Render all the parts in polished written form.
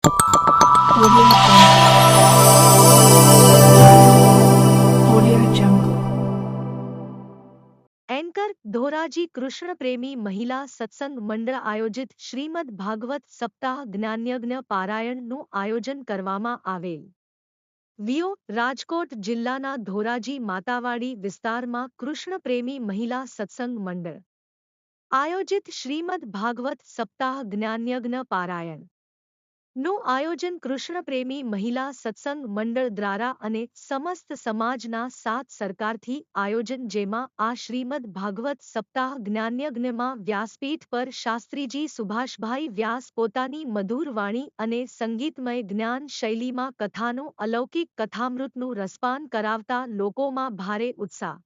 Audio Jungle. Anchor Dhoraji Krishna प्रेमी महिला सत्संग मंडળ આયોજિત શ્રીમદ ભાગવત સપ્તાહ જ્ઞાનયજ્ઞ પારાયણનું આયોજન કરવામાં આવેલ। વીઓ રાજકોટ જિલ્લાના ધોરાજી માતાવાડી વિસ્તારમાં કૃષ્ણ પ્રેમી મહિલા સત્સંગ મંડળ આયોજિત શ્રીમદ ભાગવત સપ્તાહ જ્ઞાનયજ્ઞ પારાયણ નું આયોજન કૃષ્ણ પ્રેમી મહિલા સત્સંગ મંડળ દ્વારા અને સમસ્ત સમાજના સાથ સરકારથી આયોજન, જેમાં આ શ્રીમદ ભાગવત સપ્તાહ જ્ઞાનયજ્ઞમાં વ્યાસપીઠ પર શાસ્ત્રીજી સુભાષભાઈ વ્યાસ પોતાની મધુર વાણી અને સંગીતમય જ્ઞાન શૈલીમાં કથાનું અલૌકિક કથામૃતનું રસપાન કરાવતા લોકોમાં ભારે ઉત્સાહ।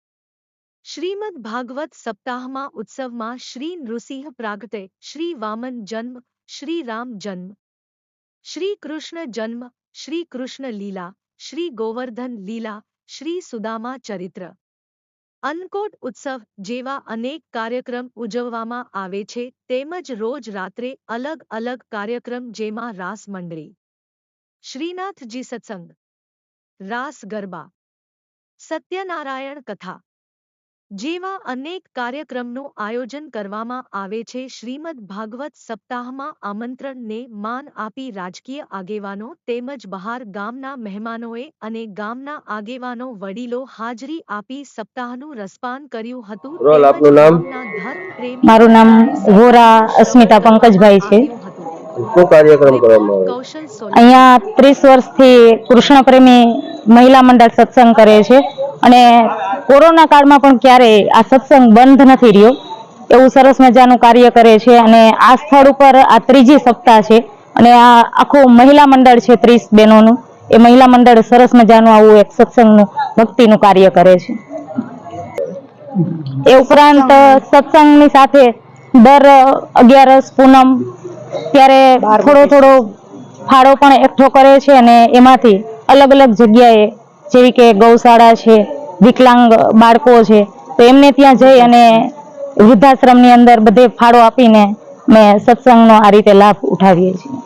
શ્રીમદ ભાગવત સપ્તાહમાં ઉત્સવમાં શ્રી નૃસિંહ પ્રાગટ્ય, શ્રી વામન જન્મ, શ્રી રામ જન્મ, श्री कृष्ण जन्म, श्री कृष्ण लीला, श्री गोवर्धन लीला, श्री सुदामा चरित्र, अन्नकूट उत्सव जेवा अनेक कार्यक्रम उजववामां आवे छे। तेमज रोज रात्रे अलग अलग कार्यक्रम जेमा रास मंडली, श्रीनाथजी सत्संग, रास गरबा, सत्यनारायण कथा जेवा अनेक कार्यक्रमનું आयोजन કરવામાં આવે છે। શ્રીમદ ભાગવત સપ્તાહમાં આમંત્રણને માન આપી રાજકીય આગેવાનો તેમજ બહાર ગામના મહેમાનોએ અને ગામના આગેવાનો વડીલો હાજરી આપી સપ્તાહનું રસપાન કર્યું હતું। તેમજ ગામના ધર્મપ્રેમી મારું નામ વોરા અસ્મિતા પંકજભાઈ છે। શું કાર્યક્રમ કરવામાં આવે? કૌશલ સોલંકી અહીંયા 30 વર્ષથી કૃષ્ણ પ્રેમી મહિલા મંડળ સત્સંગ કરે છે અને કોરોના કાળમાં પણ ક્યારેય આ સત્સંગ બંધ નથી રહ્યો, એવું સરસ મજાનું કાર્ય કરે છે। અને આ સ્થળ ઉપર આ ત્રીજી સપ્તાહ છે અને આ આખું મહિલા મંડળ છે 30 બહેનોનું। એ મહિલા મંડળ સરસ મજાનું આવું એક સત્સંગનું ભક્તિનું કાર્ય કરે છે। એ ઉપરાંત સત્સંગની સાથે દર 11 પૂનમ ત્યારે થોડો થોડો ફાળો પણ એકઠો કરે છે અને એમાંથી અલગ અલગ જગ્યાએ, જેવી કે ગૌશાળા છે, વિકલાંગ બાળકો છે, તો એમને ત્યાં જઈ અને વૃદ્ધાશ્રમની અંદર બધે ફાળો આપીને અમે સત્સંગનો આ રીતે લાભ ઉઠાવીએ છીએ।